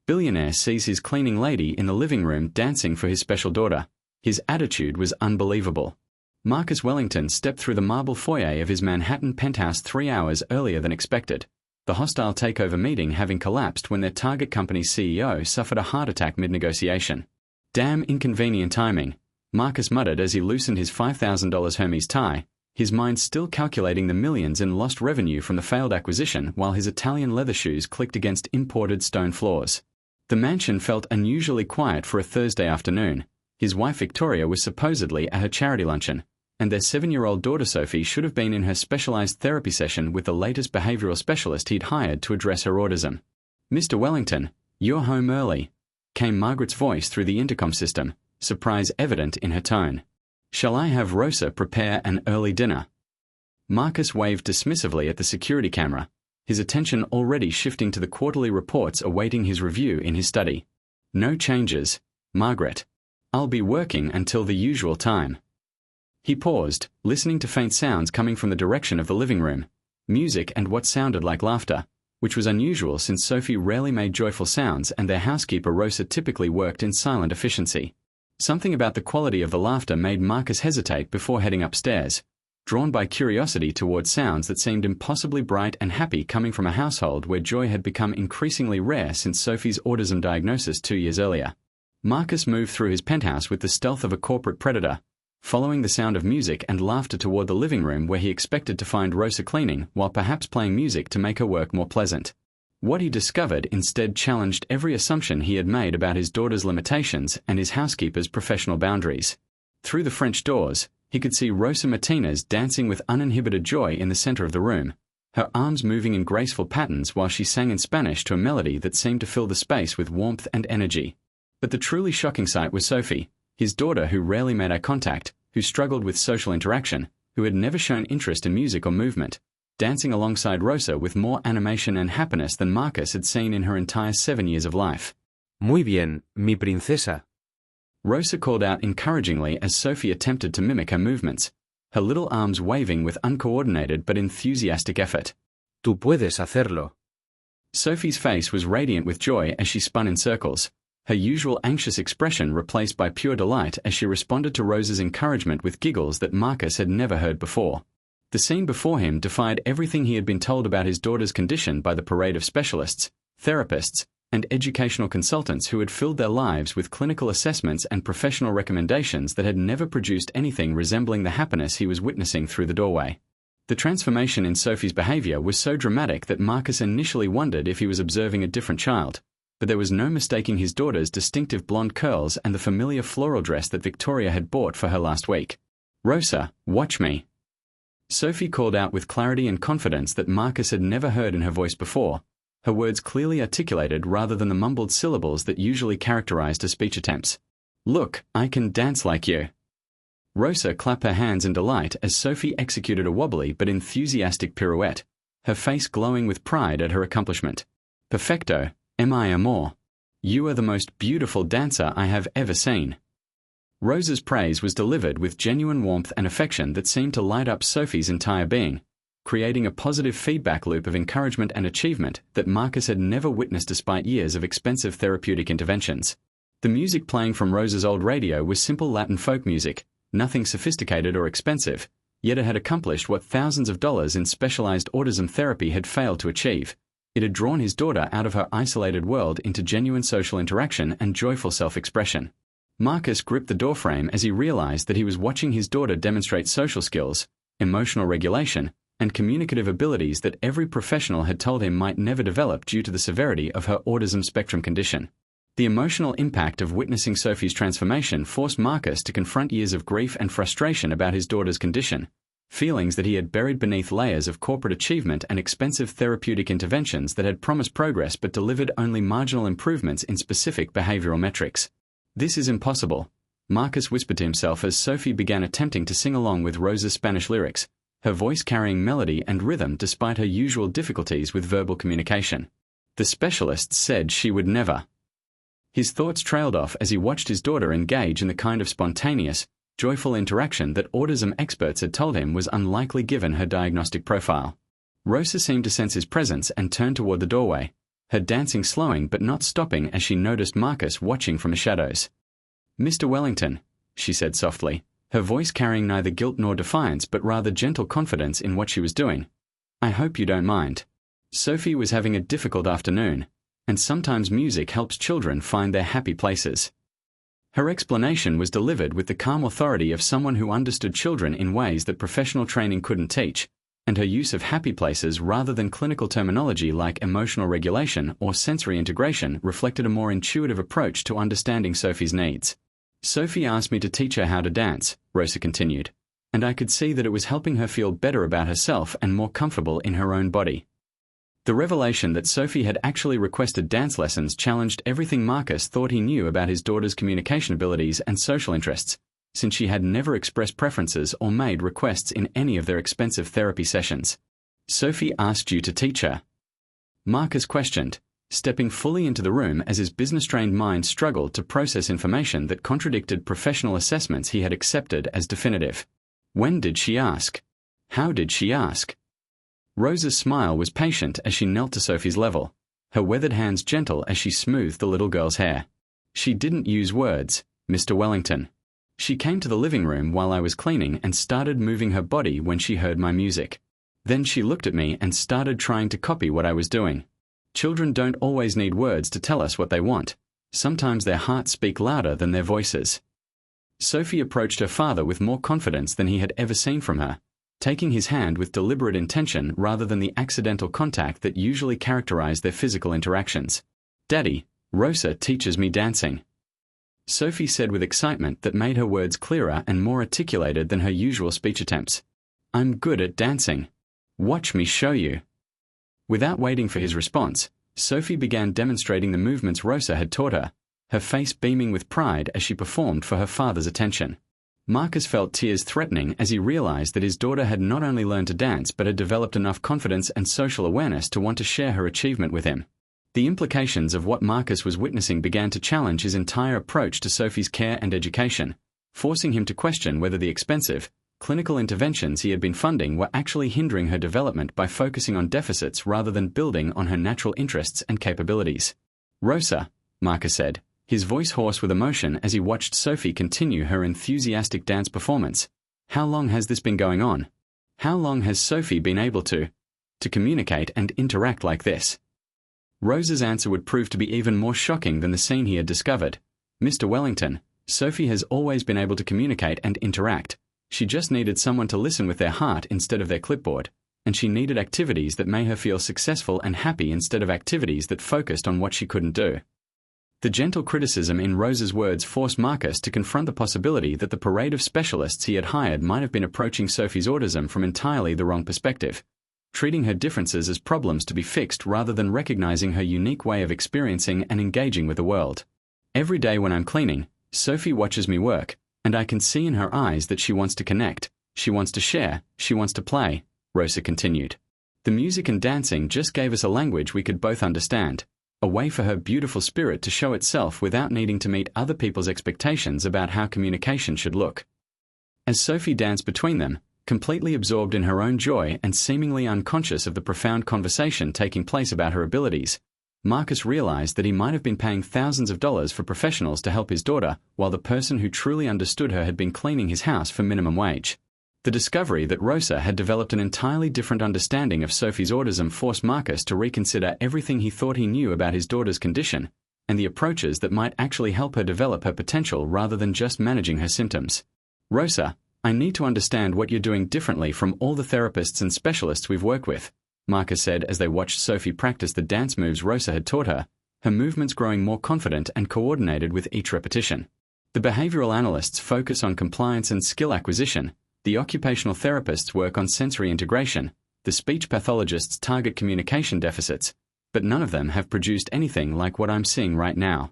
Billionaire sees his cleaning lady in the living room dancing for his special daughter. His attitude was unbelievable. Marcus Wellington stepped through the marble foyer of his Manhattan penthouse 3 hours earlier than expected, the hostile takeover meeting having collapsed when their target company's CEO suffered a heart attack mid-negotiation. Damn inconvenient timing, Marcus muttered as he loosened his $5,000 Hermes tie, his mind still calculating the millions in lost revenue from the failed acquisition while his Italian leather shoes clicked against imported stone floors. The mansion felt unusually quiet for a Thursday afternoon. His wife Victoria was supposedly at her charity luncheon, and their 7-year-old daughter Sophie should have been in her specialized therapy session with the latest behavioral specialist he'd hired to address her autism. "Mr. Wellington, you're home early," came Margaret's voice through the intercom system, surprise evident in her tone. "Shall I have Rosa prepare an early dinner?" Marcus waved dismissively at the security camera, his attention already shifting to the quarterly reports awaiting his review in his study. "No changes, Margaret. I'll be working until the usual time." He paused, listening to faint sounds coming from the direction of the living room, music and what sounded like laughter, which was unusual since Sophie rarely made joyful sounds and their housekeeper Rosa typically worked in silent efficiency. Something about the quality of the laughter made Marcus hesitate before heading upstairs, drawn by curiosity towards sounds that seemed impossibly bright and happy coming from a household where joy had become increasingly rare since Sophie's autism diagnosis 2 years earlier. Marcus moved through his penthouse with the stealth of a corporate predator, following the sound of music and laughter toward the living room where he expected to find Rosa cleaning while perhaps playing music to make her work more pleasant. What he discovered instead challenged every assumption he had made about his daughter's limitations and his housekeeper's professional boundaries. Through the French doors, he could see Rosa Martinez dancing with uninhibited joy in the center of the room, her arms moving in graceful patterns while she sang in Spanish to a melody that seemed to fill the space with warmth and energy. But the truly shocking sight was Sophie, his daughter who rarely made eye contact, who struggled with social interaction, who had never shown interest in music or movement, dancing alongside Rosa with more animation and happiness than Marcus had seen in her entire 7 years of life. "Muy bien, mi princesa," Rosa called out encouragingly as Sophie attempted to mimic her movements, her little arms waving with uncoordinated but enthusiastic effort. "Tú puedes hacerlo." Sophie's face was radiant with joy as she spun in circles, her usual anxious expression replaced by pure delight as she responded to Rosa's encouragement with giggles that Marcus had never heard before. The scene before him defied everything he had been told about his daughter's condition by the parade of specialists, therapists, and educational consultants who had filled their lives with clinical assessments and professional recommendations that had never produced anything resembling the happiness he was witnessing through the doorway. The transformation in Sophie's behavior was so dramatic that Marcus initially wondered if he was observing a different child, but there was no mistaking his daughter's distinctive blonde curls and the familiar floral dress that Victoria had bought for her last week. "Rosa, watch me," Sophie called out with clarity and confidence that Marcus had never heard in her voice before, her words clearly articulated rather than the mumbled syllables that usually characterized her speech attempts. "Look, I can dance like you." Rosa clapped her hands in delight as Sophie executed a wobbly but enthusiastic pirouette, her face glowing with pride at her accomplishment. "Perfecto, mi amor. You are the most beautiful dancer I have ever seen." Rosa's praise was delivered with genuine warmth and affection that seemed to light up Sophie's entire being, creating a positive feedback loop of encouragement and achievement that Marcus had never witnessed despite years of expensive therapeutic interventions. The music playing from Rosa's old radio was simple Latin folk music, nothing sophisticated or expensive, yet it had accomplished what thousands of dollars in specialized autism therapy had failed to achieve. It had drawn his daughter out of her isolated world into genuine social interaction and joyful self-expression. Marcus gripped the doorframe as he realized that he was watching his daughter demonstrate social skills, emotional regulation, and communicative abilities that every professional had told him might never develop due to the severity of her autism spectrum condition. The emotional impact of witnessing Sophie's transformation forced Marcus to confront years of grief and frustration about his daughter's condition, feelings that he had buried beneath layers of corporate achievement and expensive therapeutic interventions that had promised progress but delivered only marginal improvements in specific behavioral metrics. "This is impossible," Marcus whispered to himself as Sophie began attempting to sing along with Rosa's Spanish lyrics, her voice carrying melody and rhythm despite her usual difficulties with verbal communication. The specialists said she would never. His thoughts trailed off as he watched his daughter engage in the kind of spontaneous, joyful interaction that autism experts had told him was unlikely given her diagnostic profile. Rosa seemed to sense his presence and turned toward the doorway, her dancing slowing but not stopping as she noticed Marcus watching from the shadows. "Mr. Wellington," she said softly, her voice carrying neither guilt nor defiance but rather gentle confidence in what she was doing. "I hope you don't mind. Sophie was having a difficult afternoon, and sometimes music helps children find their happy places." Her explanation was delivered with the calm authority of someone who understood children in ways that professional training couldn't teach, and her use of happy places rather than clinical terminology like emotional regulation or sensory integration reflected a more intuitive approach to understanding Sophie's needs. "Sophie asked me to teach her how to dance," Rosa continued, "and I could see that it was helping her feel better about herself and more comfortable in her own body." The revelation that Sophie had actually requested dance lessons challenged everything Marcus thought he knew about his daughter's communication abilities and social interests, since she had never expressed preferences or made requests in any of their expensive therapy sessions. "Sophie asked you to teach her?" Marcus questioned, stepping fully into the room as his business-trained mind struggled to process information that contradicted professional assessments he had accepted as definitive. "When did she ask? How did she ask?" Rosa's smile was patient as she knelt to Sophie's level, her weathered hands gentle as she smoothed the little girl's hair. "She didn't use words, Mr. Wellington. She came to the living room while I was cleaning and started moving her body when she heard my music. Then she looked at me and started trying to copy what I was doing. Children don't always need words to tell us what they want. Sometimes their hearts speak louder than their voices." Sophie approached her father with more confidence than he had ever seen from her, taking his hand with deliberate intention rather than the accidental contact that usually characterized their physical interactions. "Daddy, Rosa teaches me dancing," Sophie said with excitement that made her words clearer and more articulated than her usual speech attempts. "I'm good at dancing. Watch me show you." Without waiting for his response, Sophie began demonstrating the movements Rosa had taught her, her face beaming with pride as she performed for her father's attention. Marcus felt tears threatening as he realized that his daughter had not only learned to dance but had developed enough confidence and social awareness to want to share her achievement with him. The implications of what Marcus was witnessing began to challenge his entire approach to Sophie's care and education, forcing him to question whether the expensive, clinical interventions he had been funding were actually hindering her development by focusing on deficits rather than building on her natural interests and capabilities. "Rosa," Marcus said, his voice hoarse with emotion as he watched Sophie continue her enthusiastic dance performance, "how long has this been going on? How long has Sophie been able to communicate and interact like this?" Rosa's answer would prove to be even more shocking than the scene he had discovered. "Mr. Wellington, Sophie has always been able to communicate and interact. She just needed someone to listen with their heart instead of their clipboard, and she needed activities that made her feel successful and happy instead of activities that focused on what she couldn't do." The gentle criticism in Rosa's words forced Marcus to confront the possibility that the parade of specialists he had hired might have been approaching Sophie's autism from entirely the wrong perspective, treating her differences as problems to be fixed rather than recognizing her unique way of experiencing and engaging with the world. "Every day when I'm cleaning, Sophie watches me work, and I can see in her eyes that she wants to connect, she wants to share, she wants to play," Rosa continued. "The music and dancing just gave us a language we could both understand, a way for her beautiful spirit to show itself without needing to meet other people's expectations about how communication should look." As Sophie danced between them, completely absorbed in her own joy and seemingly unconscious of the profound conversation taking place about her abilities, Marcus realized that he might have been paying thousands of dollars for professionals to help his daughter while the person who truly understood her had been cleaning his house for minimum wage. The discovery that Rosa had developed an entirely different understanding of Sophie's autism forced Marcus to reconsider everything he thought he knew about his daughter's condition and the approaches that might actually help her develop her potential rather than just managing her symptoms. "Rosa, I need to understand what you're doing differently from all the therapists and specialists we've worked with," Marcus said as they watched Sophie practice the dance moves Rosa had taught her, her movements growing more confident and coordinated with each repetition. The behavioral analysts focus on compliance and skill acquisition, the occupational therapists work on sensory integration, the speech pathologists target communication deficits, but none of them have produced anything like what I'm seeing right now.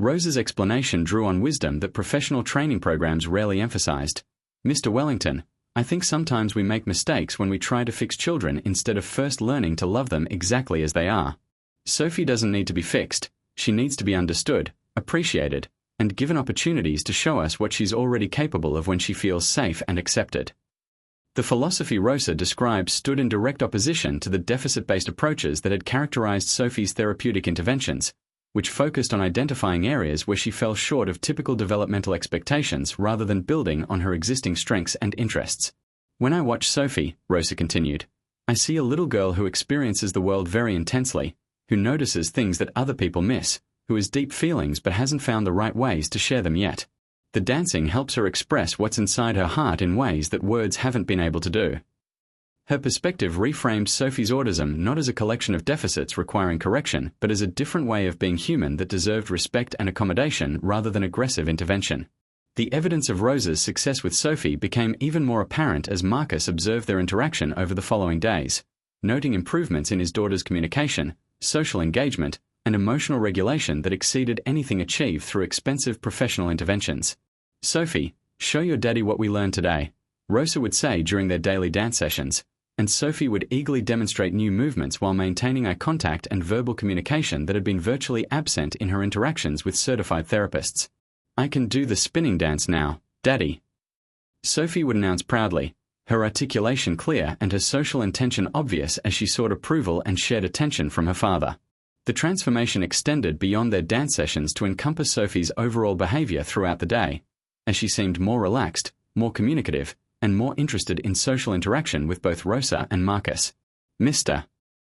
Rosa's explanation drew on wisdom that professional training programs rarely emphasized. "Mr. Wellington, I think sometimes we make mistakes when we try to fix children instead of first learning to love them exactly as they are. Sophie doesn't need to be fixed, she needs to be understood, appreciated, and given opportunities to show us what she's already capable of when she feels safe and accepted." The philosophy Rosa described stood in direct opposition to the deficit-based approaches that had characterized Sophie's therapeutic interventions, which focused on identifying areas where she fell short of typical developmental expectations rather than building on her existing strengths and interests. When I watch Sophie, Rosa continued, I see a little girl who experiences the world very intensely, who notices things that other people miss, who has deep feelings but hasn't found the right ways to share them yet. The dancing helps her express what's inside her heart in ways that words haven't been able to do. Her perspective reframed Sophie's autism not as a collection of deficits requiring correction, but as a different way of being human that deserved respect and accommodation rather than aggressive intervention. The evidence of Rosa's success with Sophie became even more apparent as Marcus observed their interaction over the following days, noting improvements in his daughter's communication, social engagement, and emotional regulation that exceeded anything achieved through expensive professional interventions. Sophie, show your daddy what we learned today, Rosa would say during their daily dance sessions, and Sophie would eagerly demonstrate new movements while maintaining eye contact and verbal communication that had been virtually absent in her interactions with certified therapists. I can do the spinning dance now, Daddy, Sophie would announce proudly, her articulation clear and her social intention obvious as she sought approval and shared attention from her father. The transformation extended beyond their dance sessions to encompass Sophie's overall behavior throughout the day, as she seemed more relaxed, more communicative, and more interested in social interaction with both Rosa and Marcus. Mr.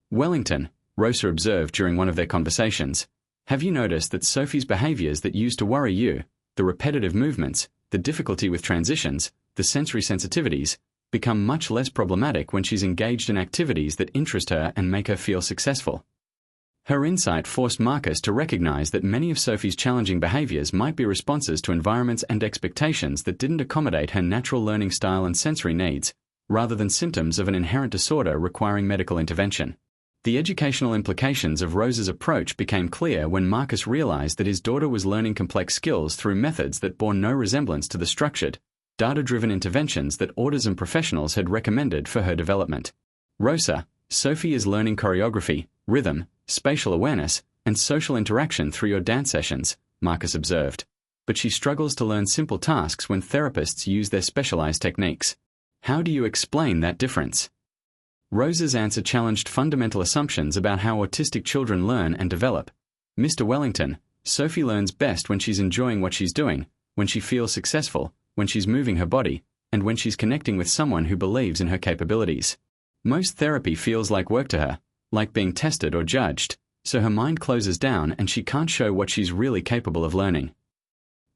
Wellington, Rosa observed during one of their conversations, have you noticed that Sophie's behaviors that used to worry you, the repetitive movements, the difficulty with transitions, the sensory sensitivities, become much less problematic when she's engaged in activities that interest her and make her feel successful? Her insight forced Marcus to recognize that many of Sophie's challenging behaviors might be responses to environments and expectations that didn't accommodate her natural learning style and sensory needs, rather than symptoms of an inherent disorder requiring medical intervention. The educational implications of Rosa's approach became clear when Marcus realized that his daughter was learning complex skills through methods that bore no resemblance to the structured, data-driven interventions that autism professionals had recommended for her development. Rosa, Sophie is learning choreography, rhythm, spatial awareness, and social interaction through your dance sessions, Marcus observed. But she struggles to learn simple tasks when therapists use their specialized techniques. How do you explain that difference? Rosa's answer challenged fundamental assumptions about how autistic children learn and develop. Mr. Wellington, Sophie learns best when she's enjoying what she's doing, when she feels successful, when she's moving her body, and when she's connecting with someone who believes in her capabilities. Most therapy feels like work to her, like being tested or judged, so her mind closes down and she can't show what she's really capable of learning.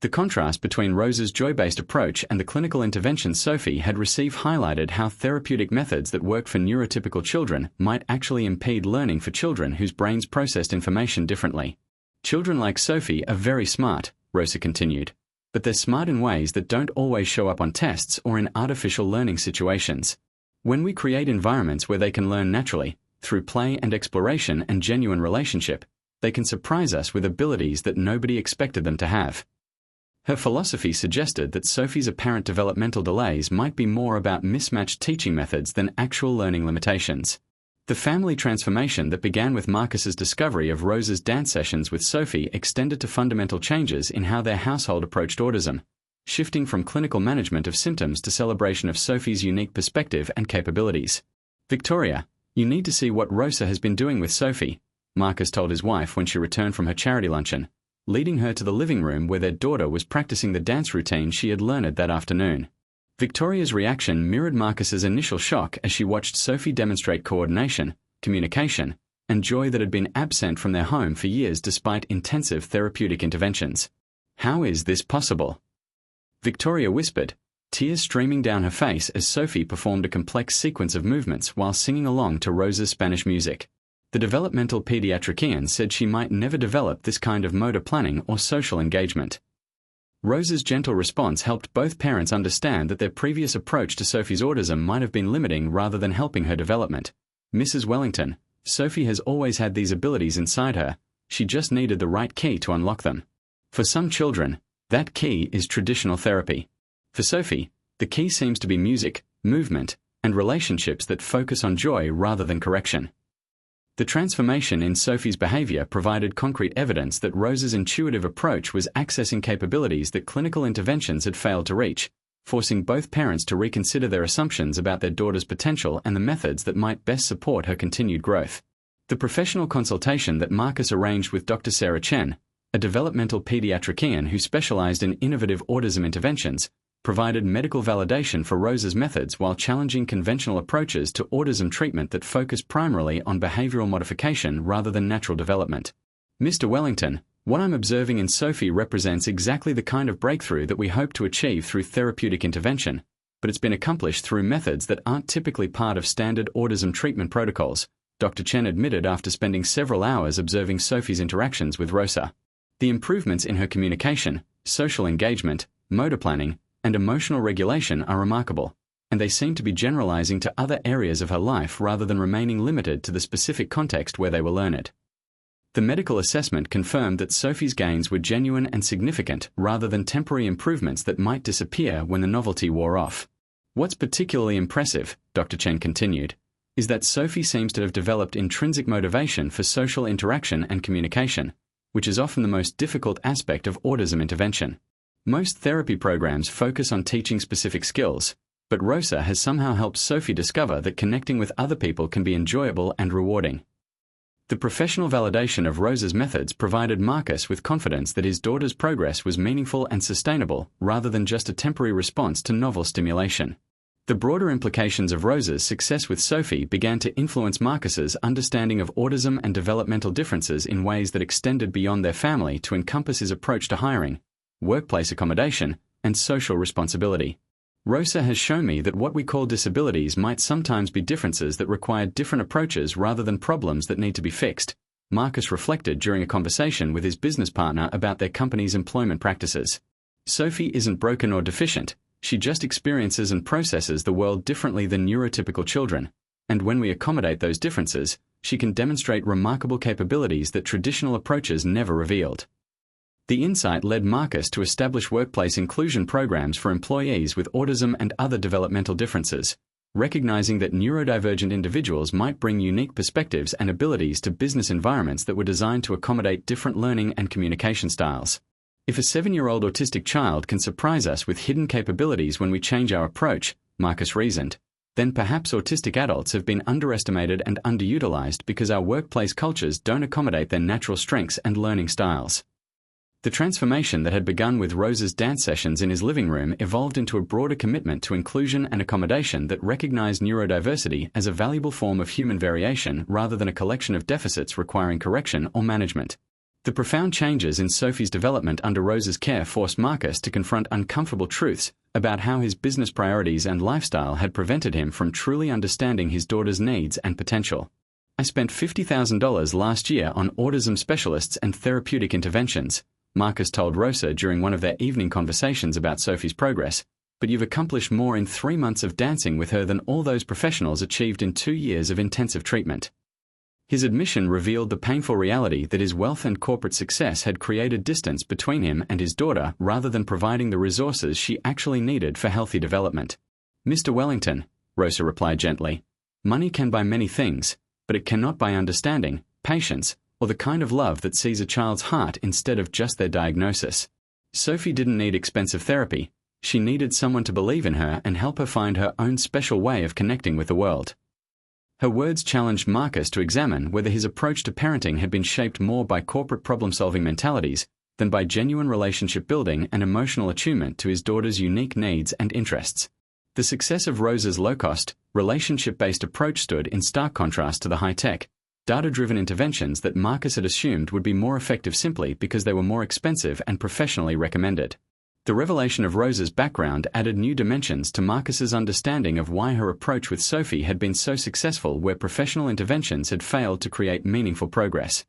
The contrast between Rosa's joy-based approach and the clinical intervention Sophie had received highlighted how therapeutic methods that worked for neurotypical children might actually impede learning for children whose brains processed information differently. Children like Sophie are very smart, Rosa continued, but they're smart in ways that don't always show up on tests or in artificial learning situations. When we create environments where they can learn naturally, through play and exploration and genuine relationship, they can surprise us with abilities that nobody expected them to have. Her philosophy suggested that Sophie's apparent developmental delays might be more about mismatched teaching methods than actual learning limitations. The family transformation that began with Marcus's discovery of Rosa's dance sessions with Sophie extended to fundamental changes in how their household approached autism, shifting from clinical management of symptoms to celebration of Sophie's unique perspective and capabilities. Victoria, you need to see what Rosa has been doing with Sophie, Marcus told his wife when she returned from her charity luncheon, leading her to the living room where their daughter was practicing the dance routine she had learned that afternoon. Victoria's reaction mirrored Marcus's initial shock as she watched Sophie demonstrate coordination, communication, and joy that had been absent from their home for years despite intensive therapeutic interventions. How is this possible? Victoria whispered, tears streaming down her face as Sophie performed a complex sequence of movements while singing along to Rosa's Spanish music. The developmental pediatrician said she might never develop this kind of motor planning or social engagement. Rosa's gentle response helped both parents understand that their previous approach to Sophie's autism might have been limiting rather than helping her development. Mrs. Wellington, Sophie has always had these abilities inside her, she just needed the right key to unlock them. For some children, that key is traditional therapy. For Sophie, the key seems to be music, movement, and relationships that focus on joy rather than correction. The transformation in Sophie's behavior provided concrete evidence that Rosa's intuitive approach was accessing capabilities that clinical interventions had failed to reach, forcing both parents to reconsider their assumptions about their daughter's potential and the methods that might best support her continued growth. The professional consultation that Marcus arranged with Dr. Sarah Chen, a developmental pediatrician who specialized in innovative autism interventions, provided medical validation for Rosa's methods while challenging conventional approaches to autism treatment that focus primarily on behavioral modification rather than natural development. Mr. Wellington, what I'm observing in Sophie represents exactly the kind of breakthrough that we hope to achieve through therapeutic intervention, but it's been accomplished through methods that aren't typically part of standard autism treatment protocols, Dr. Chen admitted after spending several hours observing Sophie's interactions with Rosa. The improvements in her communication, social engagement, motor planning, and emotional regulation are remarkable, and they seem to be generalizing to other areas of her life rather than remaining limited to the specific context where they were learned. The medical assessment confirmed that Sophie's gains were genuine and significant rather than temporary improvements that might disappear when the novelty wore off. What's particularly impressive, Dr. Chen continued, is that Sophie seems to have developed intrinsic motivation for social interaction and communication, which is often the most difficult aspect of autism intervention. Most therapy programs focus on teaching specific skills, but Rosa has somehow helped Sophie discover that connecting with other people can be enjoyable and rewarding. The professional validation of Rosa's methods provided Marcus with confidence that his daughter's progress was meaningful and sustainable rather than just a temporary response to novel stimulation. The broader implications of Rosa's success with Sophie began to influence Marcus's understanding of autism and developmental differences in ways that extended beyond their family to encompass his approach to hiring, workplace accommodation, and social responsibility. Rosa has shown me that what we call disabilities might sometimes be differences that require different approaches rather than problems that need to be fixed, Marcus reflected during a conversation with his business partner about their company's employment practices. Sophie isn't broken or deficient, she just experiences and processes the world differently than neurotypical children, and when we accommodate those differences, she can demonstrate remarkable capabilities that traditional approaches never revealed. The insight led Marcus to establish workplace inclusion programs for employees with autism and other developmental differences, recognizing that neurodivergent individuals might bring unique perspectives and abilities to business environments that were designed to accommodate different learning and communication styles. If a 7-year-old autistic child can surprise us with hidden capabilities when we change our approach, Marcus reasoned, then perhaps autistic adults have been underestimated and underutilized because our workplace cultures don't accommodate their natural strengths and learning styles. The transformation that had begun with Rosa's dance sessions in his living room evolved into a broader commitment to inclusion and accommodation that recognized neurodiversity as a valuable form of human variation rather than a collection of deficits requiring correction or management. The profound changes in Sophie's development under Rosa's care forced Marcus to confront uncomfortable truths about how his business priorities and lifestyle had prevented him from truly understanding his daughter's needs and potential. I spent $50,000 last year on autism specialists and therapeutic interventions, Marcus told Rosa during one of their evening conversations about Sophie's progress, but you've accomplished more in 3 months of dancing with her than all those professionals achieved in 2 years of intensive treatment. His admission revealed the painful reality that his wealth and corporate success had created distance between him and his daughter rather than providing the resources she actually needed for healthy development. Mr. Wellington, Rosa replied gently, money can buy many things, but it cannot buy understanding, patience, or the kind of love that sees a child's heart instead of just their diagnosis. Sophie didn't need expensive therapy. She needed someone to believe in her and help her find her own special way of connecting with the world. Her words challenged Marcus to examine whether his approach to parenting had been shaped more by corporate problem-solving mentalities than by genuine relationship building and emotional attunement to his daughter's unique needs and interests. The success of Rosa's low-cost, relationship-based approach stood in stark contrast to the high-tech, data-driven interventions that Marcus had assumed would be more effective simply because they were more expensive and professionally recommended. The revelation of Rosa's background added new dimensions to Marcus's understanding of why her approach with Sophie had been so successful where professional interventions had failed to create meaningful progress.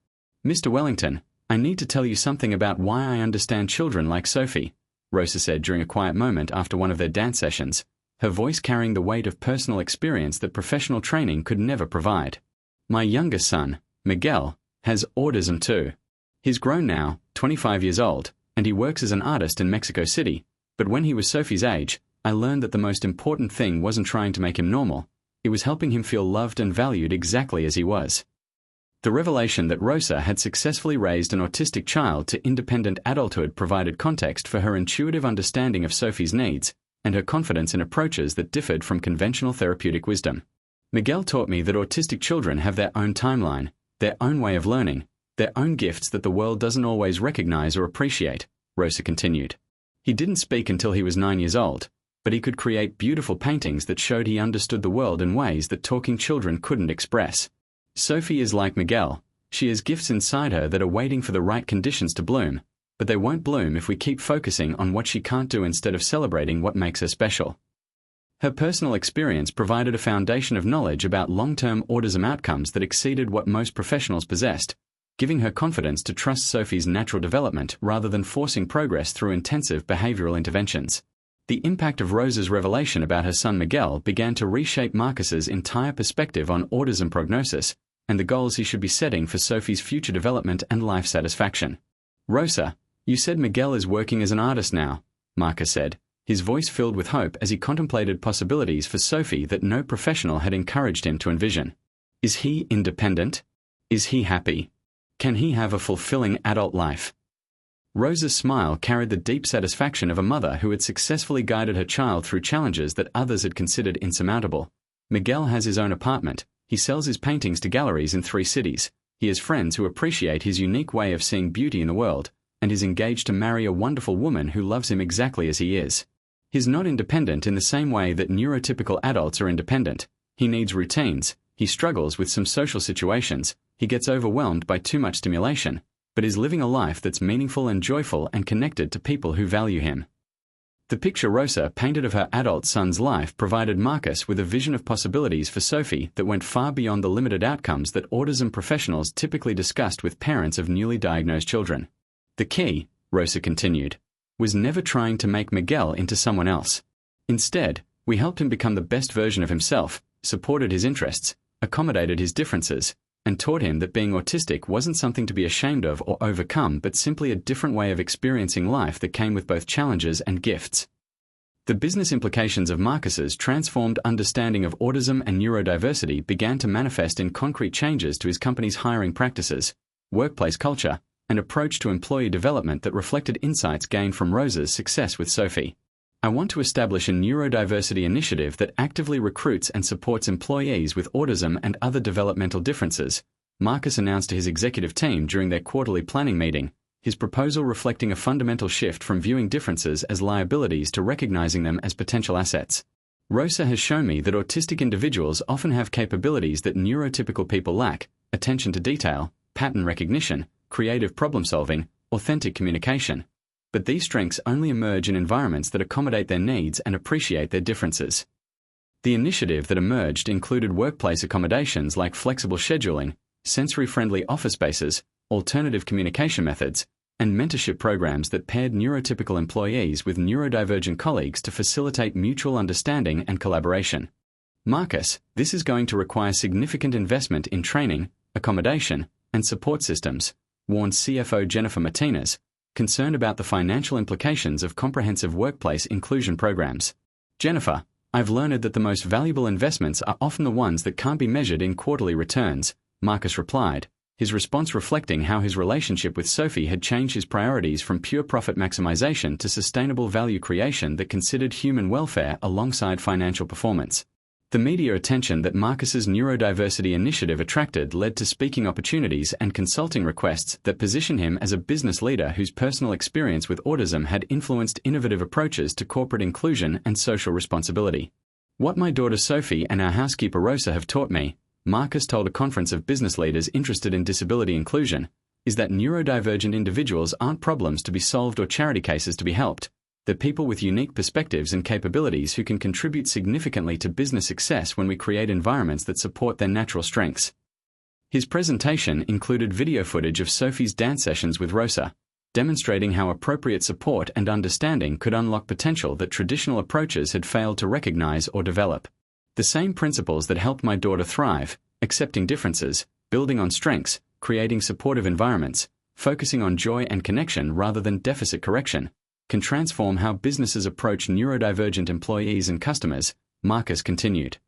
Mr. Wellington, I need to tell you something about why I understand children like Sophie, Rosa said during a quiet moment after one of their dance sessions, her voice carrying the weight of personal experience that professional training could never provide. My youngest son, Miguel, has autism too. He's grown now, 25 years old, and he works as an artist in Mexico City, but when he was Sophie's age, I learned that the most important thing wasn't trying to make him normal, it was helping him feel loved and valued exactly as he was. The revelation that Rosa had successfully raised an autistic child to independent adulthood provided context for her intuitive understanding of Sophie's needs, and her confidence in approaches that differed from conventional therapeutic wisdom. Miguel taught me that autistic children have their own timeline, their own way of learning, their own gifts that the world doesn't always recognize or appreciate, Rosa continued. He didn't speak until he was 9 years old, but he could create beautiful paintings that showed he understood the world in ways that talking children couldn't express. Sophie is like Miguel. She has gifts inside her that are waiting for the right conditions to bloom, but they won't bloom if we keep focusing on what she can't do instead of celebrating what makes her special. Her personal experience provided a foundation of knowledge about long-term autism outcomes that exceeded what most professionals possessed, giving her confidence to trust Sophie's natural development rather than forcing progress through intensive behavioral interventions. The impact of Rosa's revelation about her son Miguel began to reshape Marcus's entire perspective on autism prognosis and the goals he should be setting for Sophie's future development and life satisfaction. "Rosa, you said Miguel is working as an artist now," Marcus said, his voice filled with hope as he contemplated possibilities for Sophie that no professional had encouraged him to envision. "Is he independent? Is he happy? Can he have a fulfilling adult life?" Rosa's smile carried the deep satisfaction of a mother who had successfully guided her child through challenges that others had considered insurmountable. Miguel has his own apartment, he sells his paintings to galleries in 3 cities, he has friends who appreciate his unique way of seeing beauty in the world, and is engaged to marry a wonderful woman who loves him exactly as he is. He's not independent in the same way that neurotypical adults are independent. He needs routines, he struggles with some social situations, he gets overwhelmed by too much stimulation, but is living a life that's meaningful and joyful and connected to people who value him. The picture Rosa painted of her adult son's life provided Marcus with a vision of possibilities for Sophie that went far beyond the limited outcomes that autism professionals typically discussed with parents of newly diagnosed children. "The key," Rosa continued, "was never trying to make Miguel into someone else. Instead, we helped him become the best version of himself, supported his interests, accommodated his differences, and taught him that being autistic wasn't something to be ashamed of or overcome but simply a different way of experiencing life that came with both challenges and gifts." The business implications of Marcus's transformed understanding of autism and neurodiversity began to manifest in concrete changes to his company's hiring practices, workplace culture, and approach to employee development that reflected insights gained from Rosa's success with Sophie. "I want to establish a neurodiversity initiative that actively recruits and supports employees with autism and other developmental differences," Marcus announced to his executive team during their quarterly planning meeting, his proposal reflecting a fundamental shift from viewing differences as liabilities to recognizing them as potential assets. "Rosa has shown me that autistic individuals often have capabilities that neurotypical people lack: attention to detail, pattern recognition, creative problem-solving, authentic communication. But these strengths only emerge in environments that accommodate their needs and appreciate their differences." The initiative that emerged included workplace accommodations like flexible scheduling, sensory-friendly office spaces, alternative communication methods, and mentorship programs that paired neurotypical employees with neurodivergent colleagues to facilitate mutual understanding and collaboration. "Marcus, this is going to require significant investment in training, accommodation, and support systems," warned CFO Jennifer Martinez, concerned about the financial implications of comprehensive workplace inclusion programs. "Jennifer, I've learned that the most valuable investments are often the ones that can't be measured in quarterly returns," Marcus replied, his response reflecting how his relationship with Sophie had changed his priorities from pure profit maximization to sustainable value creation that considered human welfare alongside financial performance. The media attention that Marcus's neurodiversity initiative attracted led to speaking opportunities and consulting requests that position him as a business leader whose personal experience with autism had influenced innovative approaches to corporate inclusion and social responsibility. "What my daughter Sophie and our housekeeper Rosa have taught me," Marcus told a conference of business leaders interested in disability inclusion, "is that neurodivergent individuals aren't problems to be solved or charity cases to be helped. They're people with unique perspectives and capabilities who can contribute significantly to business success when we create environments that support their natural strengths." His presentation included video footage of Sophie's dance sessions with Rosa, demonstrating how appropriate support and understanding could unlock potential that traditional approaches had failed to recognize or develop. "The same principles that helped my daughter thrive, accepting differences, building on strengths, creating supportive environments, focusing on joy and connection rather than deficit correction, can transform how businesses approach neurodivergent employees and customers," Marcus continued.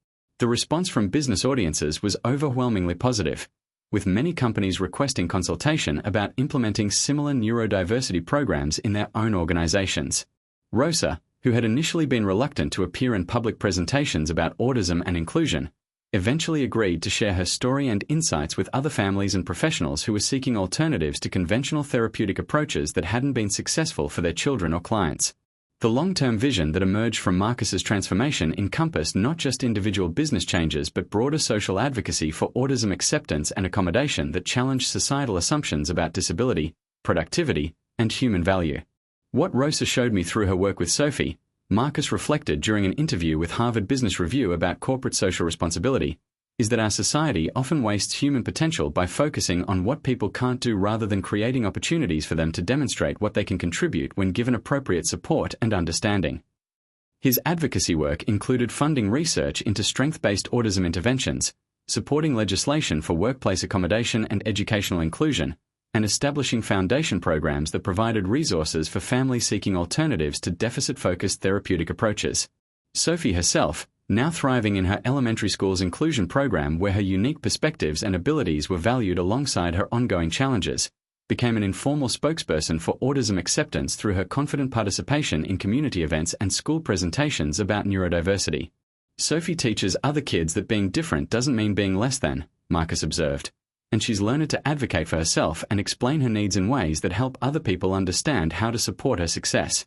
The response from business audiences was overwhelmingly positive, with many companies requesting consultation about implementing similar neurodiversity programs in their own organizations. Rosa, who had initially been reluctant to appear in public presentations about autism and inclusion, eventually agreed to share her story and insights with other families and professionals who were seeking alternatives to conventional therapeutic approaches that hadn't been successful for their children or clients. The long-term vision that emerged from Marcus's transformation encompassed not just individual business changes but broader social advocacy for autism acceptance and accommodation that challenged societal assumptions about disability, productivity, and human value. What Rosa showed me through her work with Sophie, Marcus reflected during an interview with Harvard Business Review about corporate social responsibility, is that our society often wastes human potential by focusing on what people can't do rather than creating opportunities for them to demonstrate what they can contribute when given appropriate support and understanding. His advocacy work included funding research into strength-based autism interventions, supporting legislation for workplace accommodation and educational inclusion, and establishing foundation programs that provided resources for families seeking alternatives to deficit-focused therapeutic approaches. Sophie herself, now thriving in her elementary school's inclusion program where her unique perspectives and abilities were valued alongside her ongoing challenges, became an informal spokesperson for autism acceptance through her confident participation in community events and school presentations about neurodiversity. Sophie teaches other kids that being different doesn't mean being less than, Marcus observed, and she's learned to advocate for herself and explain her needs in ways that help other people understand how to support her success.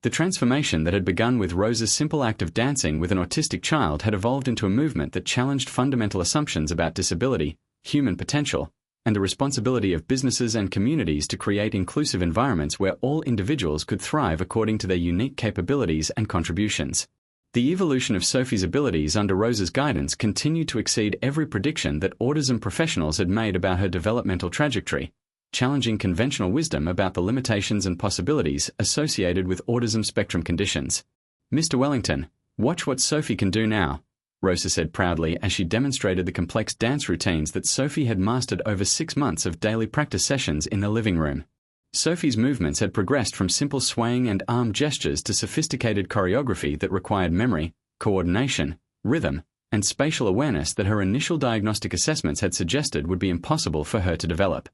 The transformation that had begun with Rosa's simple act of dancing with an autistic child had evolved into a movement that challenged fundamental assumptions about disability, human potential, and the responsibility of businesses and communities to create inclusive environments where all individuals could thrive according to their unique capabilities and contributions. The evolution of Sophie's abilities under Rosa's guidance continued to exceed every prediction that autism professionals had made about her developmental trajectory, challenging conventional wisdom about the limitations and possibilities associated with autism spectrum conditions. "Mr. Wellington, watch what Sophie can do now," Rosa said proudly as she demonstrated the complex dance routines that Sophie had mastered over 6 months of daily practice sessions in the living room. Sophie's movements had progressed from simple swaying and arm gestures to sophisticated choreography that required memory, coordination, rhythm, and spatial awareness that her initial diagnostic assessments had suggested would be impossible for her to develop.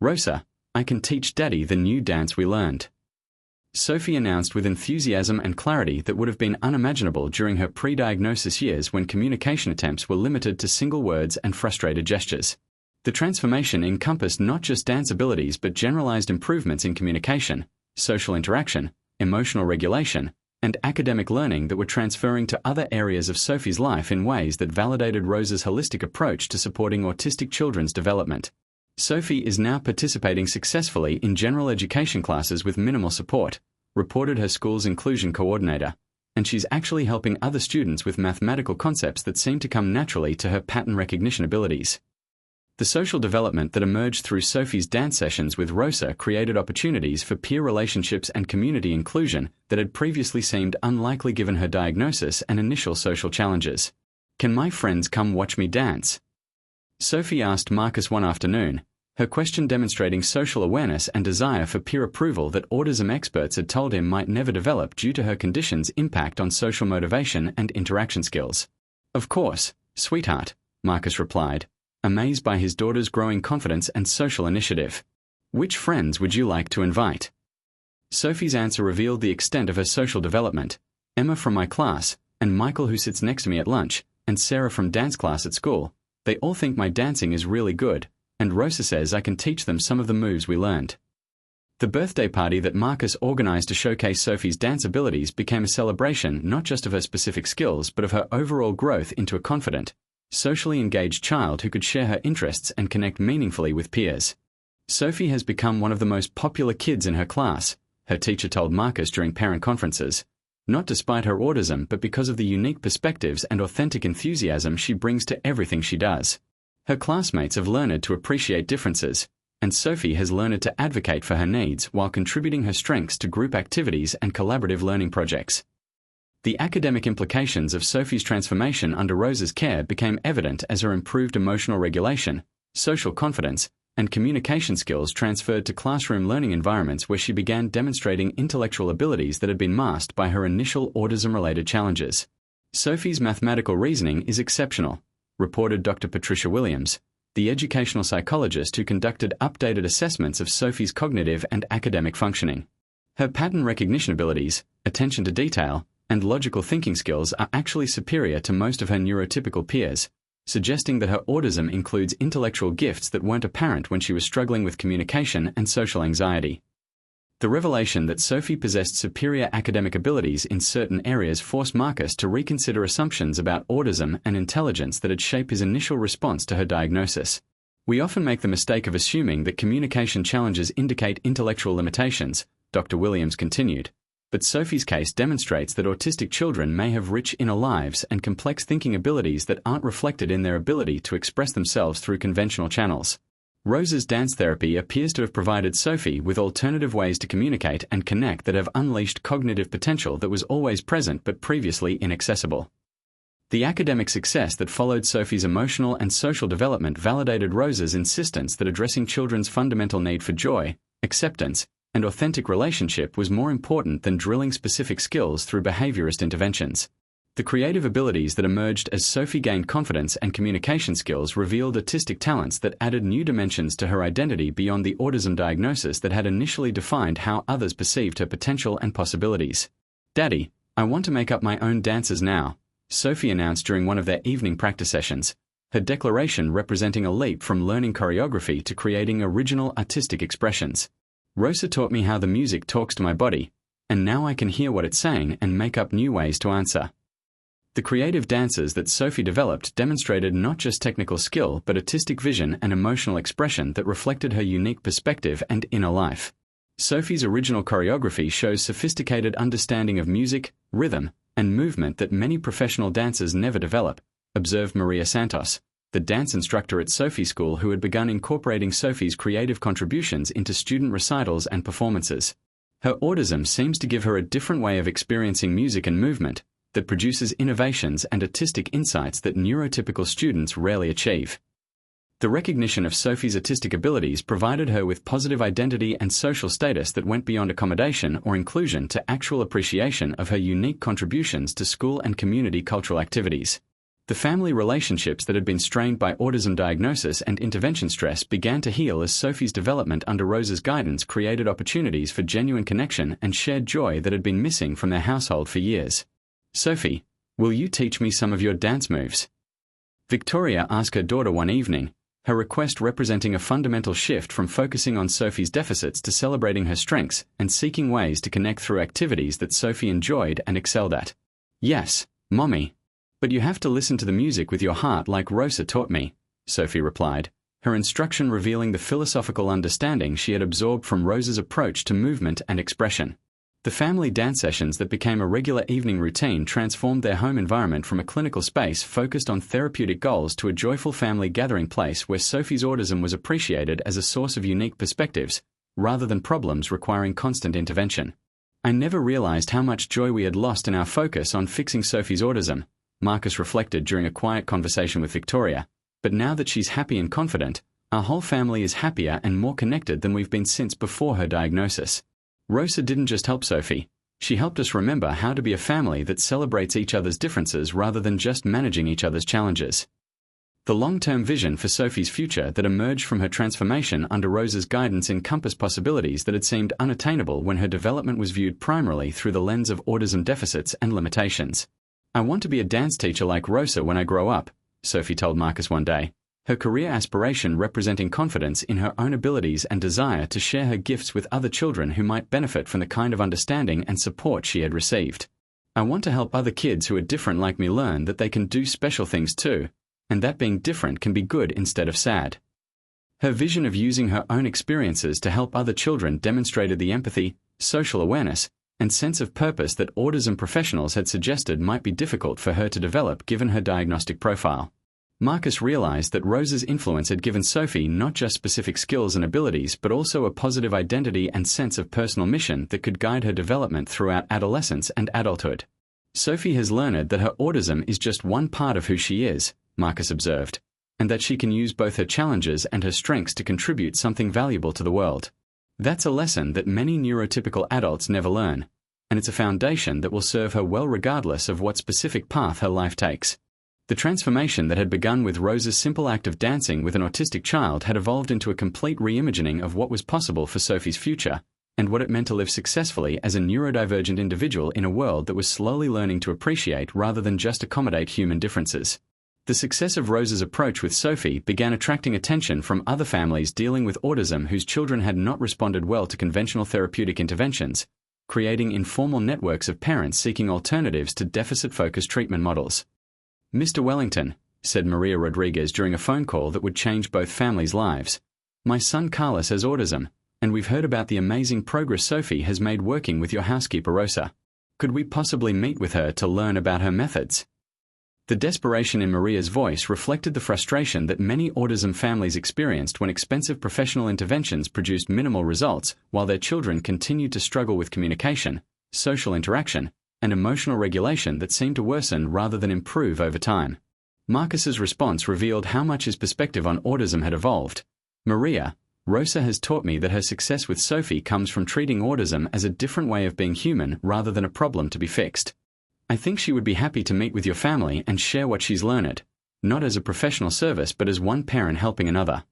"Rosa, I can teach Daddy the new dance we learned," Sophie announced with enthusiasm and clarity that would have been unimaginable during her pre-diagnosis years when communication attempts were limited to single words and frustrated gestures. The transformation encompassed not just dance abilities but generalized improvements in communication, social interaction, emotional regulation, and academic learning that were transferring to other areas of Sophie's life in ways that validated Rosa's holistic approach to supporting autistic children's development. Sophie is now participating successfully in general education classes with minimal support, reported her school's inclusion coordinator, and she's actually helping other students with mathematical concepts that seem to come naturally to her pattern recognition abilities. The social development that emerged through Sophie's dance sessions with Rosa created opportunities for peer relationships and community inclusion that had previously seemed unlikely given her diagnosis and initial social challenges. "Can my friends come watch me dance?" Sophie asked Marcus one afternoon, her question demonstrating social awareness and desire for peer approval that autism experts had told him might never develop due to her condition's impact on social motivation and interaction skills. "Of course, sweetheart," Marcus replied, amazed by his daughter's growing confidence and social initiative. "Which friends would you like to invite?" Sophie's answer revealed the extent of her social development. "Emma from my class, and Michael who sits next to me at lunch, and Sarah from dance class at school. They all think my dancing is really good, and Rosa says I can teach them some of the moves we learned." The birthday party that Marcus organized to showcase Sophie's dance abilities became a celebration not just of her specific skills but of her overall growth into a confident, socially engaged child who could share her interests and connect meaningfully with peers. "Sophie has become one of the most popular kids in her class," her teacher told Marcus during parent conferences, not despite her autism but because of the unique perspectives and authentic enthusiasm she brings to everything she does. Her classmates have learned to appreciate differences, and Sophie has learned to advocate for her needs while contributing her strengths to group activities and collaborative learning projects. The academic implications of Sophie's transformation under Rosa's care became evident as her improved emotional regulation, social confidence, and communication skills transferred to classroom learning environments where she began demonstrating intellectual abilities that had been masked by her initial autism-related challenges. "Sophie's mathematical reasoning is exceptional," reported Dr. Patricia Williams, the educational psychologist who conducted updated assessments of Sophie's cognitive and academic functioning. Her pattern recognition abilities, attention to detail, and logical thinking skills are actually superior to most of her neurotypical peers, suggesting that her autism includes intellectual gifts that weren't apparent when she was struggling with communication and social anxiety. The revelation that Sophie possessed superior academic abilities in certain areas forced Marcus to reconsider assumptions about autism and intelligence that had shaped his initial response to her diagnosis. We often make the mistake of assuming that communication challenges indicate intellectual limitations, Dr. Williams continued, but Sophie's case demonstrates that autistic children may have rich inner lives and complex thinking abilities that aren't reflected in their ability to express themselves through conventional channels. Rose's dance therapy appears to have provided Sophie with alternative ways to communicate and connect that have unleashed cognitive potential that was always present but previously inaccessible. The academic success that followed Sophie's emotional and social development validated Rose's insistence that addressing children's fundamental need for joy, acceptance, and authentic relationship was more important than drilling specific skills through behaviorist interventions. The creative abilities that emerged as Sophie gained confidence and communication skills revealed artistic talents that added new dimensions to her identity beyond the autism diagnosis that had initially defined how others perceived her potential and possibilities. "Daddy, I want to make up my own dances now," Sophie announced during one of their evening practice sessions, her declaration representing a leap from learning choreography to creating original artistic expressions. "Rosa taught me how the music talks to my body, and now I can hear what it's saying and make up new ways to answer." The creative dances that Sophie developed demonstrated not just technical skill but artistic vision and emotional expression that reflected her unique perspective and inner life. Sophie's original choreography shows sophisticated understanding of music, rhythm, and movement that many professional dancers never develop, observed Maria Santos, the dance instructor at Sophie's school who had begun incorporating Sophie's creative contributions into student recitals and performances. Her autism seems to give her a different way of experiencing music and movement that produces innovations and artistic insights that neurotypical students rarely achieve. The recognition of Sophie's artistic abilities provided her with positive identity and social status that went beyond accommodation or inclusion to actual appreciation of her unique contributions to school and community cultural activities. The family relationships that had been strained by autism diagnosis and intervention stress began to heal as Sophie's development under Rose's guidance created opportunities for genuine connection and shared joy that had been missing from their household for years. "Sophie, will you teach me some of your dance moves?" Victoria asked her daughter one evening, her request representing a fundamental shift from focusing on Sophie's deficits to celebrating her strengths and seeking ways to connect through activities that Sophie enjoyed and excelled at. "Yes, Mommy. But you have to listen to the music with your heart like Rosa taught me," Sophie replied, her instruction revealing the philosophical understanding she had absorbed from Rose's approach to movement and expression. The family dance sessions that became a regular evening routine transformed their home environment from a clinical space focused on therapeutic goals to a joyful family gathering place where Sophie's autism was appreciated as a source of unique perspectives, rather than problems requiring constant intervention. "I never realized how much joy we had lost in our focus on fixing Sophie's autism," Marcus reflected during a quiet conversation with Victoria, "but now that she's happy and confident, our whole family is happier and more connected than we've been since before her diagnosis." Rosa didn't just help Sophie, she helped us remember how to be a family that celebrates each other's differences rather than just managing each other's challenges. The long-term vision for Sophie's future that emerged from her transformation under Rosa's guidance encompassed possibilities that had seemed unattainable when her development was viewed primarily through the lens of autism deficits and limitations. "I want to be a dance teacher like Rosa when I grow up," Sophie told Marcus one day, her career aspiration representing confidence in her own abilities and desire to share her gifts with other children who might benefit from the kind of understanding and support she had received. "I want to help other kids who are different like me learn that they can do special things too, and that being different can be good instead of sad." Her vision of using her own experiences to help other children demonstrated the empathy, social awareness, and sense of purpose that autism professionals had suggested might be difficult for her to develop given her diagnostic profile. Marcus realized that Rosa's influence had given Sophie not just specific skills and abilities but also a positive identity and sense of personal mission that could guide her development throughout adolescence and adulthood. "Sophie has learned that her autism is just one part of who she is," Marcus observed, "and that she can use both her challenges and her strengths to contribute something valuable to the world. That's a lesson that many neurotypical adults never learn, and it's a foundation that will serve her well regardless of what specific path her life takes." The transformation that had begun with Rosa's simple act of dancing with an autistic child had evolved into a complete reimagining of what was possible for Sophie's future, and what it meant to live successfully as a neurodivergent individual in a world that was slowly learning to appreciate rather than just accommodate human differences. The success of Rose's approach with Sophie began attracting attention from other families dealing with autism whose children had not responded well to conventional therapeutic interventions, creating informal networks of parents seeking alternatives to deficit-focused treatment models. "Mr. Wellington," said Maria Rodriguez during a phone call that would change both families' lives, "my son Carlos has autism, and we've heard about the amazing progress Sophie has made working with your housekeeper Rosa. Could we possibly meet with her to learn about her methods?" The desperation in Maria's voice reflected the frustration that many autism families experienced when expensive professional interventions produced minimal results while their children continued to struggle with communication, social interaction, and emotional regulation that seemed to worsen rather than improve over time. Marcus's response revealed how much his perspective on autism had evolved. "Maria, Rosa has taught me that her success with Sophie comes from treating autism as a different way of being human rather than a problem to be fixed. I think she would be happy to meet with your family and share what she's learned, not as a professional service but as one parent helping another."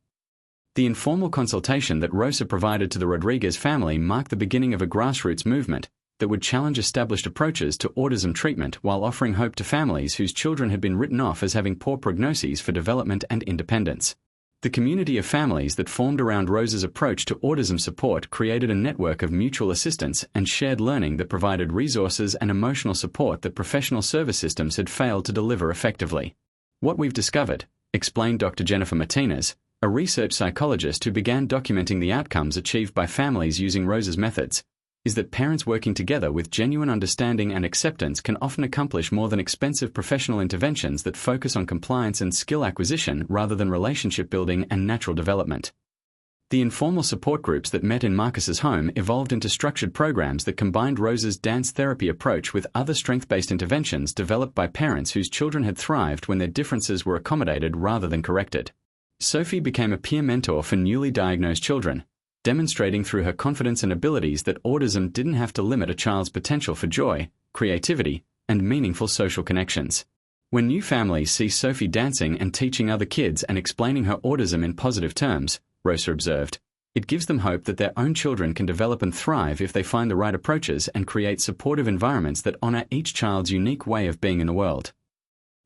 The informal consultation that Rosa provided to the Rodriguez family marked the beginning of a grassroots movement that would challenge established approaches to autism treatment while offering hope to families whose children had been written off as having poor prognoses for development and independence. The community of families that formed around Rosa's approach to autism support created a network of mutual assistance and shared learning that provided resources and emotional support that professional service systems had failed to deliver effectively. "What we've discovered," explained Dr. Jennifer Martinez, a research psychologist who began documenting the outcomes achieved by families using Rosa's methods, is that parents working together with genuine understanding and acceptance can often accomplish more than expensive professional interventions that focus on compliance and skill acquisition rather than relationship building and natural development. The informal support groups that met in Marcus's home evolved into structured programs that combined Rosa's dance therapy approach with other strength-based interventions developed by parents whose children had thrived when their differences were accommodated rather than corrected. Sophie became a peer mentor for newly diagnosed children, demonstrating through her confidence and abilities that autism didn't have to limit a child's potential for joy, creativity, and meaningful social connections. When new families see Sophie dancing and teaching other kids and explaining her autism in positive terms, Rosa observed, it gives them hope that their own children can develop and thrive if they find the right approaches and create supportive environments that honor each child's unique way of being in the world.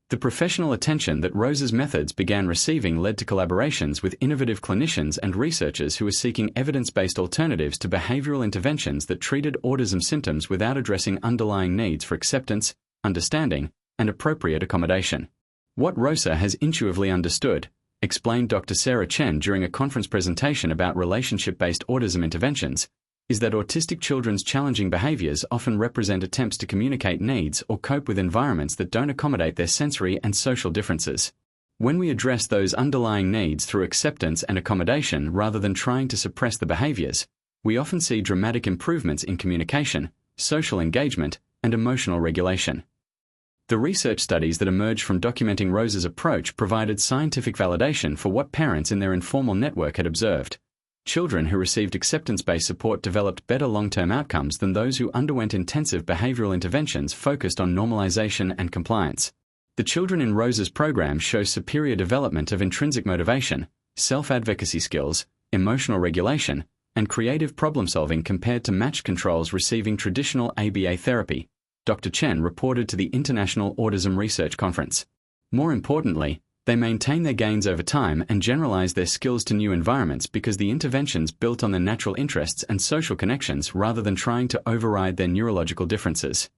The professional attention that Rosa's methods began receiving led to collaborations with innovative clinicians and researchers who were seeking evidence-based alternatives to behavioral interventions that treated autism symptoms without addressing underlying needs for acceptance, understanding, and appropriate accommodation. "What Rosa has intuitively understood," explained Dr. Sarah Chen during a conference presentation about relationship-based autism interventions, is that autistic children's challenging behaviors often represent attempts to communicate needs or cope with environments that don't accommodate their sensory and social differences. When we address those underlying needs through acceptance and accommodation rather than trying to suppress the behaviors, we often see dramatic improvements in communication, social engagement, and emotional regulation. The research studies that emerged from documenting Rosa's approach provided scientific validation for what parents in their informal network had observed. Children who received acceptance-based support developed better long-term outcomes than those who underwent intensive behavioral interventions focused on normalization and compliance. The children in Rosa's program show superior development of intrinsic motivation, self-advocacy skills, emotional regulation, and creative problem-solving compared to matched controls receiving traditional ABA therapy, Dr. Chen reported to the International Autism Research Conference. More importantly, they maintain their gains over time and generalize their skills to new environments because the interventions built on their natural interests and social connections rather than trying to override their neurological differences.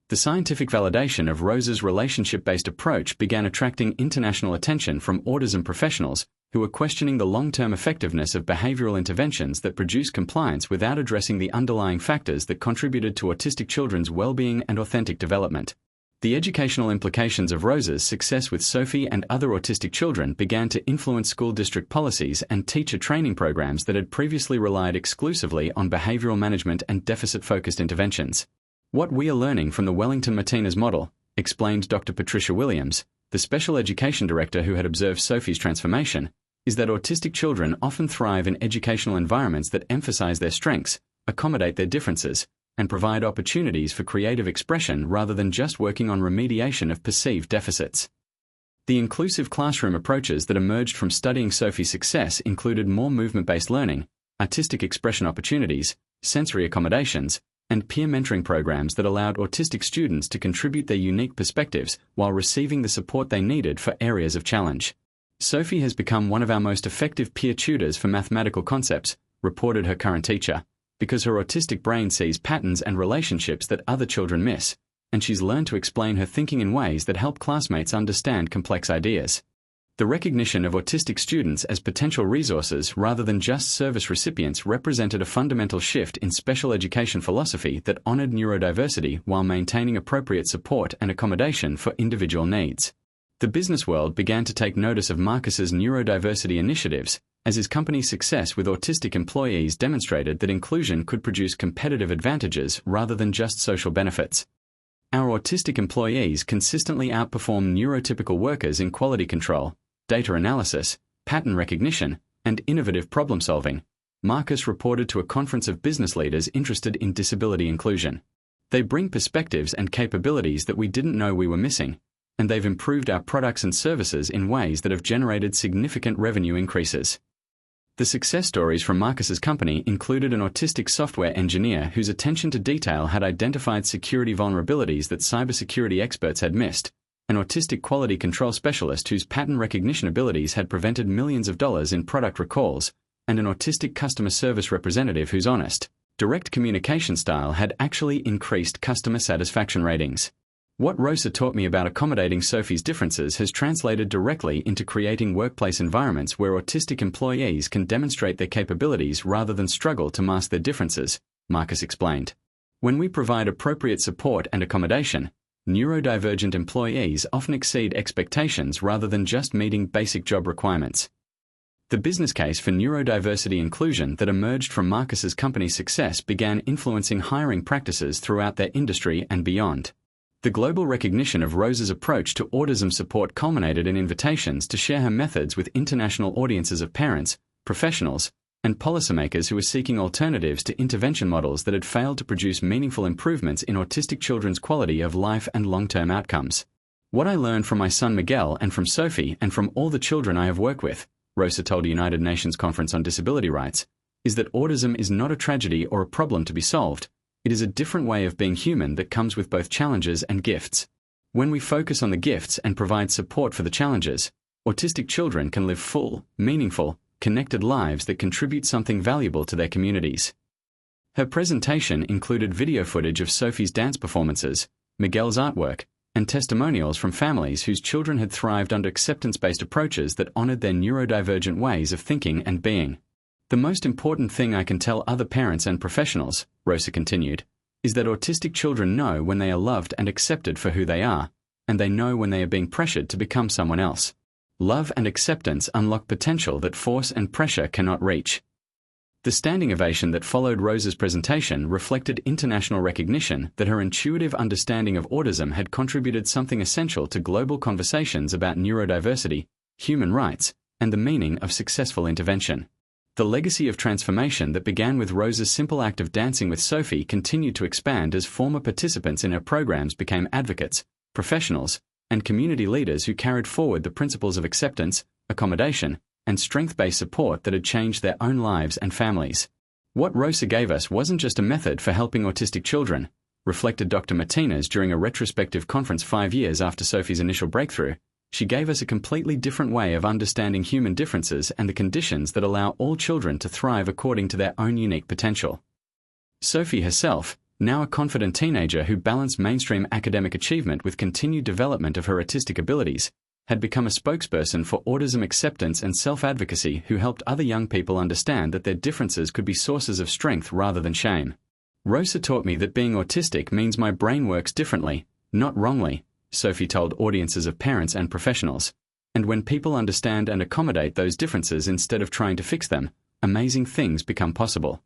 The scientific validation of Rosa's relationship-based approach began attracting international attention from autism professionals who were questioning the long-term effectiveness of behavioral interventions that produce compliance without addressing the underlying factors that contributed to autistic children's well-being and authentic development. The educational implications of Rosa's success with Sophie and other autistic children began to influence school district policies and teacher training programs that had previously relied exclusively on behavioral management and deficit-focused interventions. "What we are learning from the Wellington-Martinez model," explained Dr. Patricia Williams, the special education director who had observed Sophie's transformation, is that autistic children often thrive in educational environments that emphasize their strengths, accommodate their differences, and provide opportunities for creative expression rather than just working on remediation of perceived deficits. The inclusive classroom approaches that emerged from studying Sophie's success included more movement-based learning, artistic expression opportunities, sensory accommodations, and peer mentoring programs that allowed autistic students to contribute their unique perspectives while receiving the support they needed for areas of challenge. Sophie has become one of our most effective peer tutors for mathematical concepts, reported her current teacher, because her autistic brain sees patterns and relationships that other children miss, and she's learned to explain her thinking in ways that help classmates understand complex ideas. The recognition of autistic students as potential resources rather than just service recipients represented a fundamental shift in special education philosophy that honored neurodiversity while maintaining appropriate support and accommodation for individual needs. The business world began to take notice of Marcus's neurodiversity initiatives, as his company's success with autistic employees demonstrated that inclusion could produce competitive advantages rather than just social benefits. Our autistic employees consistently outperform neurotypical workers in quality control, data analysis, pattern recognition, and innovative problem-solving, Marcus reported to a conference of business leaders interested in disability inclusion. They bring perspectives and capabilities that we didn't know we were missing, and they've improved our products and services in ways that have generated significant revenue increases. The success stories from Marcus's company included an autistic software engineer whose attention to detail had identified security vulnerabilities that cybersecurity experts had missed, an autistic quality control specialist whose pattern recognition abilities had prevented millions of dollars in product recalls, and an autistic customer service representative whose honest, direct communication style had actually increased customer satisfaction ratings. What Rosa taught me about accommodating Sophie's differences has translated directly into creating workplace environments where autistic employees can demonstrate their capabilities rather than struggle to mask their differences, Marcus explained. When we provide appropriate support and accommodation, neurodivergent employees often exceed expectations rather than just meeting basic job requirements. The business case for neurodiversity inclusion that emerged from Marcus's company's success began influencing hiring practices throughout their industry and beyond. The global recognition of Rosa's approach to autism support culminated in invitations to share her methods with international audiences of parents, professionals, and policymakers who were seeking alternatives to intervention models that had failed to produce meaningful improvements in autistic children's quality of life and long-term outcomes. What I learned from my son Miguel and from Sophie and from all the children I have worked with, Rosa told a United Nations Conference on Disability Rights, is that autism is not a tragedy or a problem to be solved. It is a different way of being human that comes with both challenges and gifts. When we focus on the gifts and provide support for the challenges, autistic children can live full, meaningful, connected lives that contribute something valuable to their communities. Her presentation included video footage of Sophie's dance performances, Miguel's artwork, and testimonials from families whose children had thrived under acceptance-based approaches that honored their neurodivergent ways of thinking and being. The most important thing I can tell other parents and professionals, Rosa continued, is that autistic children know when they are loved and accepted for who they are, and they know when they are being pressured to become someone else. Love and acceptance unlock potential that force and pressure cannot reach. The standing ovation that followed Rosa's presentation reflected international recognition that her intuitive understanding of autism had contributed something essential to global conversations about neurodiversity, human rights, and the meaning of successful intervention. The legacy of transformation that began with Rosa's simple act of dancing with Sophie continued to expand as former participants in her programs became advocates, professionals, and community leaders who carried forward the principles of acceptance, accommodation, and strength-based support that had changed their own lives and families. What Rosa gave us wasn't just a method for helping autistic children, reflected Dr. Martinez during a retrospective conference 5 years after Sophie's initial breakthrough. She gave us a completely different way of understanding human differences and the conditions that allow all children to thrive according to their own unique potential. Sophie herself, now a confident teenager who balanced mainstream academic achievement with continued development of her artistic abilities, had become a spokesperson for autism acceptance and self-advocacy who helped other young people understand that their differences could be sources of strength rather than shame. Rosa taught me that being autistic means my brain works differently, not wrongly, Sophie told audiences of parents and professionals. And when people understand and accommodate those differences instead of trying to fix them, amazing things become possible.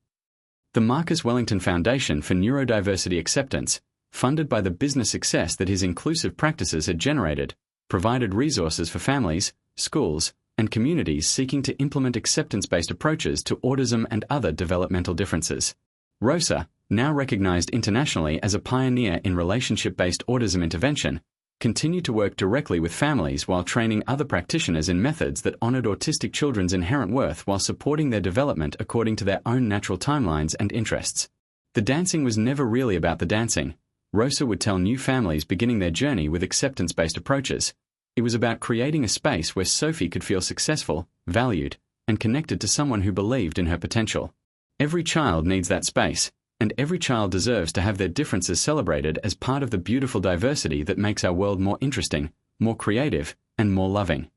The Marcus Wellington Foundation for Neurodiversity Acceptance, funded by the business success that his inclusive practices had generated, provided resources for families, schools, and communities seeking to implement acceptance-based approaches to autism and other developmental differences. Rosa, now recognized internationally as a pioneer in relationship-based autism intervention, continued to work directly with families while training other practitioners in methods that honored autistic children's inherent worth while supporting their development according to their own natural timelines and interests. The dancing was never really about the dancing. Rosa would tell new families beginning their journey with acceptance-based approaches. It was about creating a space where Sophie could feel successful, valued, and connected to someone who believed in her potential. Every child needs that space, and every child deserves to have their differences celebrated as part of the beautiful diversity that makes our world more interesting, more creative, and more loving.